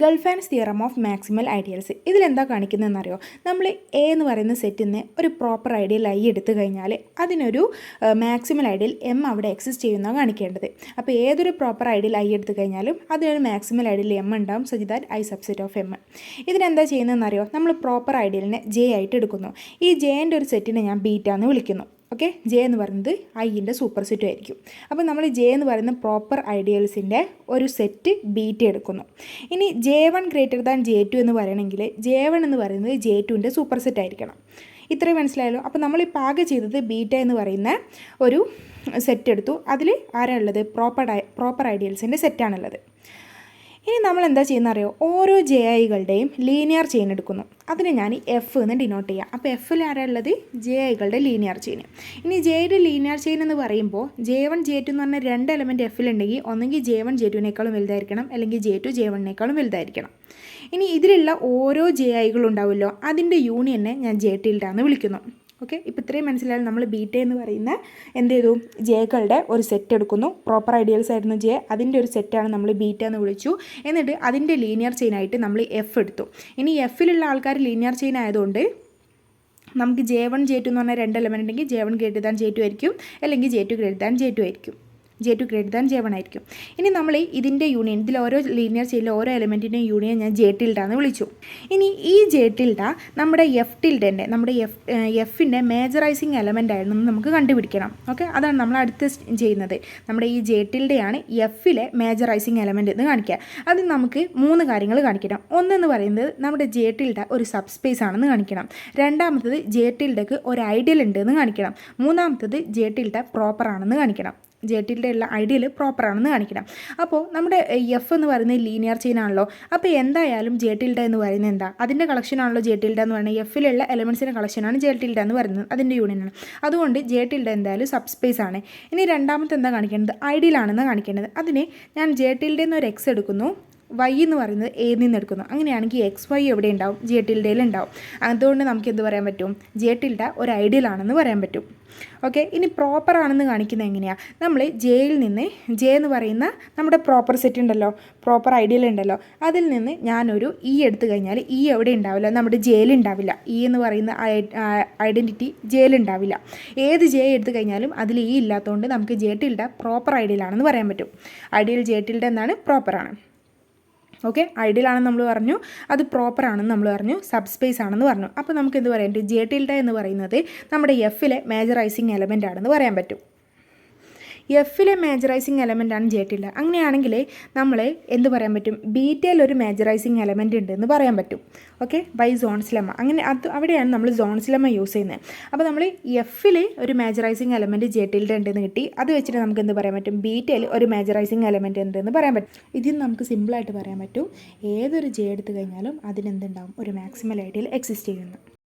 ഗൾഫാൻസ് theorem of maximal ideals. ഇതിലെന്താ കാണിക്കുന്നതെന്നറിയോ? നമ്മൾ A എന്ന് പറയുന്ന സെറ്റിൽ ഒരു പ്രോപ്പർ ഐഡിയൽ ഐ എടുത്തു കഴിഞ്ഞാൽ അതിനൊരു മാക്സിമൽ ഐഡിയൽ എം അവിടെ എക്സിസ്റ്റ് ചെയ്യുന്നതാണ് കാണിക്കേണ്ടത്. അപ്പോൾ ഏതൊരു പ്രോപ്പർ ഐഡിയൽ ഐ എടുത്തു കഴിഞ്ഞാലും അതിനൊരു മാക്സിമൽ ഐഡിയൽ എം ഉണ്ടാവും, such that I subset of M. ഇതിനെന്താ ചെയ്യുന്നതെന്നറിയോ? നമ്മൾ പ്രോപ്പർ ഐഡിയലിനെ ജെ ആയിട്ട് എടുക്കുന്നു. ഈ ജെൻ്റെ ഒരു സെറ്റിനെ ഞാൻ ബീറ്റ എന്ന് വിളിക്കുന്നു. ഓക്കെ, ജെ എന്ന് പറയുന്നത് ഐൻ്റെ സൂപ്പർ സെറ്റും ആയിരിക്കും. അപ്പോൾ നമ്മൾ ജെ എന്ന് പറയുന്ന പ്രോപ്പർ ഐഡിയൽസിൻ്റെ ഒരു സെറ്റ് ബീറ്റ എടുക്കുന്നു. ഇനി J1 ഗ്രേറ്റർ ദാൻ J2 എന്ന് പറയണമെങ്കിൽ J1 എന്ന് പറയുന്നത് J2ൻ്റെ സൂപ്പർ സെറ്റ് ആയിരിക്കണം. ഇത്രയും മനസ്സിലായല്ലോ. അപ്പോൾ നമ്മൾ ഈ പാഗ് ചെയ്തത് ബീറ്റ എന്ന് പറയുന്ന ഒരു സെറ്റ് എടുത്തു. അതിൽ ആരാ ഉള്ളത്? പ്രോപ്പർ ഐഡിയൽസിൻ്റെ സെറ്റാണുള്ളത്. ഇനി നമ്മൾ എന്താ ചെയ്യുന്നറിയോ? ഓരോ ജെ ഐകളുടെയും ലീനിയർ ചെയിൻ എടുക്കുന്നു. അതിനെ ഞാൻ എഫ് എന്ന് ഡിനോട്ട് ചെയ്യാം. അപ്പോൾ എഫിൽ ആരാ ഉള്ളത്? ജെ ഐകളുടെ ലീനിയർ ചെയിൻ. ഇനി ജെയുടെ ലീനിയർ ചെയിൻ എന്ന് പറയുമ്പോൾ J1 J2 എന്ന് പറഞ്ഞ രണ്ട് എലമെൻറ്റ് എഫിലുണ്ടെങ്കിൽ ഒന്നെങ്കിൽ J1 J2നേക്കാളും വലുതായിരിക്കണം, അല്ലെങ്കിൽ J2 J1നേക്കാളും വലുതായിരിക്കണം. ഇനി ഇതിലുള്ള ഓരോ ജെ ഐകളുണ്ടാവുമല്ലോ, അതിൻ്റെ യൂണിയനെ ഞാൻ ജെ ടിൽഡ എന്ന് വിളിക്കുന്നു. ഓക്കെ, ഇപ്പോൾ ഇത്രയും മനസ്സിലായാലും നമ്മൾ ബീറ്റ എന്ന് പറയുന്ന എന്ത് ചെയ്തു? ജെകളുടെ ഒരു സെറ്റ് എടുക്കുന്നു. പ്രോപ്പർ ഐഡിയൽസ് ആയിരുന്നു ജെ, അതിൻ്റെ ഒരു സെറ്റാണ് നമ്മൾ ബീറ്റ എന്ന് വിളിച്ചു. എന്നിട്ട് അതിൻ്റെ ലീനിയർ ചെയിൻ ആയിട്ട് നമ്മൾ എഫ് എടുത്തു. ഇനി എഫിലുള്ള ആൾക്കാർ ലീനിയർ ചെയിൻ ആയതുകൊണ്ട് നമുക്ക് J1 J2 എന്ന് പറഞ്ഞാൽ രണ്ട് എലമെൻ്റ് ഉണ്ടെങ്കിൽ J1 ഗ്രേറ്റർ ദാൻ J2 ആയിരിക്കും, അല്ലെങ്കിൽ J2 ഗ്രേറ്റർ ദാൻ J2 ആയിരിക്കും. J2 ഗ്രേറ്റർ ദാൻ J1 ആയിരിക്കും. ഇനി നമ്മൾ ഇതിൻ്റെ യൂണിയൻ, ഇതിൽ ഓരോ ലീനിയർ ചെയിനിലെ ഓരോ എലമെൻറ്റിൻ്റെയും യൂണിയൻ ഞാൻ ജെ ടിൽഡ എന്ന് വിളിച്ചു. ഇനി ഈ ജെ ടിൽഡ നമ്മുടെ എഫ് ടിൽഡൻ്റെ, നമ്മുടെ എഫിൻ്റെ മേജറൈസിങ് എലമെൻ്റ് ആയിരുന്നു നമുക്ക് കണ്ടുപിടിക്കണം. ഓക്കെ, അതാണ് നമ്മൾ അടുത്ത് ചെയ്യുന്നത്. നമ്മുടെ ഈ ജെ ടിൽഡയാണ് എഫിലെ മേജറൈസിങ് എലമെൻ്റ് എന്ന് കാണിക്കുക. അത് നമുക്ക് മൂന്ന് കാര്യങ്ങൾ കാണിക്കണം. ഒന്നെന്ന് പറയുന്നത് നമ്മുടെ ജെ ടിൽഡ ഒരു സബ് സ്പേസ് ആണെന്ന് കാണിക്കണം. രണ്ടാമത്തത് ജെ ടിൽഡക്ക് ഒരു ഐഡിയൽ ഉണ്ട് എന്ന് കാണിക്കണം. മൂന്നാമത്തത് ജെ ടിൽഡ പ്രോപ്പർ ആണെന്ന് കാണിക്കണം. ജെ ടിൽഡ ഉള്ള ഐഡിയൽ പ്രോപ്പർ ആണെന്ന് കാണിക്കണം. അപ്പോൾ നമ്മുടെ എഫ് എന്ന് പറയുന്നത് ലീനിയർ ചെയിൻ ആണല്ലോ. അപ്പോൾ എന്തായാലും ജെ ടിൽഡ എന്ന് പറയുന്നത് എന്താ? അതിൻ്റെ കളക്ഷനാണല്ലോ ജെ ടിൽഡ എന്ന് പറയുന്നത്. എഫിലുള്ള എലമെൻസിൻ്റെ കളക്ഷനാണ് ജെ ടിൽഡ എന്ന് പറയുന്നത്, അതിൻ്റെ യൂണിയനാണ്. അതുകൊണ്ട് ജെ ടിൽഡ എന്തായാലും സബ് സ്പേസ് ആണ്. ഇനി രണ്ടാമത്തെ എന്താ കാണിക്കേണ്ടത്? ഐഡിയൽ ആണെന്ന് കാണിക്കേണ്ടത്. അതിന് ഞാൻ ജെ ടിൽഡയിൽ നിന്ന് ഒരു എക്സ് എടുക്കുന്നു, വൈ എന്ന് പറയുന്നത് എയിൽ നിന്ന് എടുക്കുന്നു. അങ്ങനെയാണെങ്കിൽ എക്സ് വൈ എവിടെ ഉണ്ടാവും? ജെ ടിൽഡയിൽ ഉണ്ടാവും. അതുകൊണ്ട് നമുക്ക് എന്ത് പറയാൻ പറ്റും? ജെ ടിൽഡ ഒരു ഐഡിയൽ ആണെന്ന് പറയാൻ പറ്റും. ഓക്കെ, ഇനി പ്രോപ്പർ ആണെന്ന് കാണിക്കുന്നത് എങ്ങനെയാണ്? നമ്മൾ ജെയിൽ നിന്ന്, ജെ എന്ന് പറയുന്ന നമ്മുടെ പ്രോപ്പർ സെറ്റ് ഉണ്ടല്ലോ, പ്രോപ്പർ ഐഡിയൽ ഉണ്ടല്ലോ, അതിൽ നിന്ന് ഞാനൊരു ഇ എടുത്തു കഴിഞ്ഞാൽ ഇ എവിടെ ഉണ്ടാവില്ല? നമ്മുടെ ജെയിൽ ഉണ്ടാവില്ല. ഇ എന്ന് പറയുന്ന ഐഡൻറ്റിറ്റി ജെയിൽ ഉണ്ടാവില്ല. ഏത് ജെ എടുത്തു കഴിഞ്ഞാലും അതിൽ ഇ ഇല്ലാത്തതുകൊണ്ട് നമുക്ക് ജെ ടിൽഡ പ്രോപ്പർ ഐഡിയൽ ആണെന്ന് പറയാൻ പറ്റും. ഐഡിയൽ ജെ ടിൽഡ എന്നാണ്, പ്രോപ്പറാണ്. ഓക്കെ, ഐഡിയൽ ആണെന്ന് നമ്മൾ പറഞ്ഞു, അത് പ്രോപ്പർ ആണെന്ന് നമ്മൾ പറഞ്ഞു, സബ് സ്പേസ് ആണെന്ന് പറഞ്ഞു. അപ്പോൾ നമുക്ക് എന്ത് പറയാൻ പറ്റും? ജെ ടിൽഡ എന്ന് പറയുന്നത് നമ്മുടെ എഫിലെ മേജറൈസിങ് എലമെൻ്റ് ആണെന്ന് പറയാൻ പറ്റും. എഫിലെ മേജറൈസിങ് എലമെൻ്റാണ് ജെ ടിൽഡ. അങ്ങനെയാണെങ്കിൽ നമ്മൾ എന്ത് പറയാൻ പറ്റും? ബീറ്റയിൽ ഒരു മേജറൈസിങ് എലമെൻ്റ് ഉണ്ടെന്ന് പറയാൻ പറ്റും. Okay, by Zorn's lemma. അങ്ങനെ അത് അവിടെയാണ് നമ്മൾ സോൺസ് ലെമ്മ യൂസ് ചെയ്യുന്നത്. അപ്പോൾ നമ്മൾ എഫിൽ ഒരു മേജറൈസിങ് എലമെൻറ്റ് ജെ ടിൽഡ ഉണ്ടെന്ന് കിട്ടി. അത് വെച്ചിട്ട് നമുക്ക് എന്ത് പറയാൻ പറ്റും? ബീറ്റയിൽ ഒരു മേജറൈസിങ് എലമെൻറ്റ് ഉണ്ടെന്ന് പറയാൻ പറ്റും. ഇതിന് നമുക്ക് സിമ്പിളായിട്ട് പറയാൻ പറ്റും, ഏതൊരു ജെ എടുത്തു കഴിഞ്ഞാലും അതിനെന്തുണ്ടാവും? ഒരു മാക്സിമൽ ഐഡിയൽ എക്സിസ്റ്റ് ചെയ്യുന്നു.